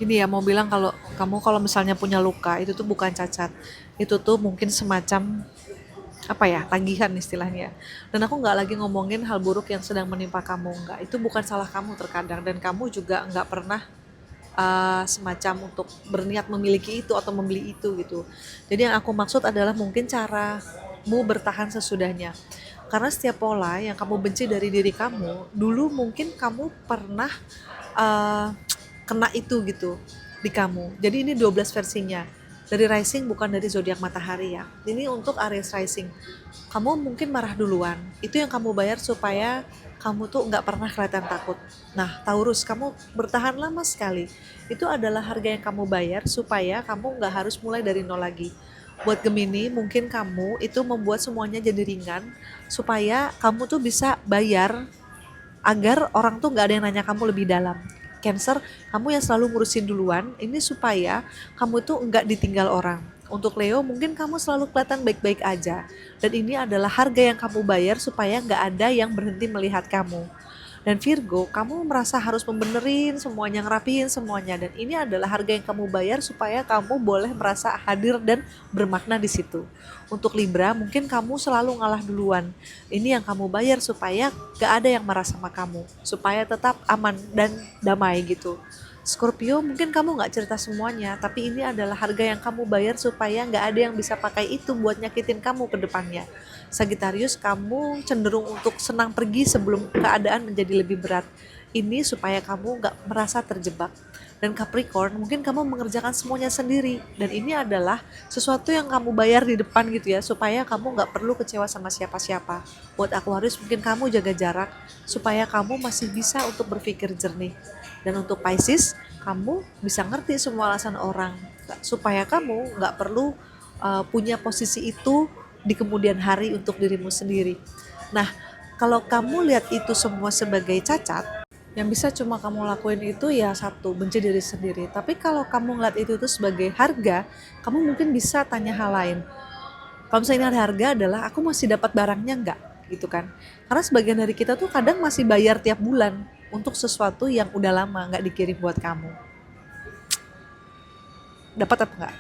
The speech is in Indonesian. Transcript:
Ini ya mau bilang kalau kamu kalau misalnya punya luka itu tuh bukan cacat, itu tuh mungkin semacam apa ya, tagihan istilahnya. Dan aku nggak lagi ngomongin hal buruk yang sedang menimpa kamu, nggak, itu bukan salah kamu terkadang, dan kamu juga nggak pernah semacam untuk berniat memiliki itu atau membeli itu gitu. Jadi yang aku maksud adalah mungkin caramu bertahan sesudahnya. Karena setiap pola yang kamu benci dari diri kamu, dulu mungkin kamu pernah uh, kena itu gitu di kamu. Jadi ini 12 versinya. Dari rising bukan dari zodiak matahari ya. Ini untuk Aries rising. Kamu mungkin marah duluan. Itu yang kamu bayar supaya kamu tuh nggak pernah kelihatan takut. Nah, Taurus, kamu bertahan lama sekali. Itu adalah harga yang kamu bayar supaya kamu nggak harus mulai dari nol lagi. Buat Gemini, mungkin kamu itu membuat semuanya jadi ringan supaya kamu tuh bisa bayar agar orang tuh nggak ada yang nanya kamu lebih dalam. Cancer, kamu yang selalu ngurusin duluan, ini supaya kamu tuh nggak ditinggal orang. Untuk Leo, mungkin kamu selalu kelihatan baik-baik aja. Dan ini adalah harga yang kamu bayar supaya nggak ada yang berhenti melihat kamu. Dan Virgo, kamu merasa harus membenerin semuanya, ngerapiin semuanya. Dan ini adalah harga yang kamu bayar supaya kamu boleh merasa hadir dan bermakna di situ. Untuk Libra, mungkin kamu selalu ngalah duluan. Ini yang kamu bayar supaya gak ada yang marah sama kamu. Supaya tetap aman dan damai gitu. Scorpio, mungkin kamu gak cerita semuanya, tapi ini adalah harga yang kamu bayar supaya gak ada yang bisa pakai itu buat nyakitin kamu ke depannya. Sagittarius, kamu cenderung untuk senang pergi sebelum keadaan menjadi lebih berat. Ini supaya kamu gak merasa terjebak. Dan Capricorn, mungkin kamu mengerjakan semuanya sendiri. Dan ini adalah sesuatu yang kamu bayar di depan gitu ya, supaya kamu gak perlu kecewa sama siapa-siapa. Buat Aquarius, mungkin kamu jaga jarak, supaya kamu masih bisa untuk berpikir jernih. Dan untuk Pisces, kamu bisa ngerti semua alasan orang, supaya kamu nggak perlu punya posisi itu di kemudian hari untuk dirimu sendiri. Nah, kalau kamu lihat itu semua sebagai cacat, yang bisa cuma kamu lakuin itu ya satu, benci diri sendiri. Tapi kalau kamu ngeliat itu tuh sebagai harga, kamu mungkin bisa tanya hal lain. Kalau misalnya ini harga adalah aku masih dapat barangnya nggak gitu kan, karena sebagian dari kita tuh kadang masih bayar tiap bulan untuk sesuatu yang udah lama nggak dikirim buat kamu. Dapat apa nggak?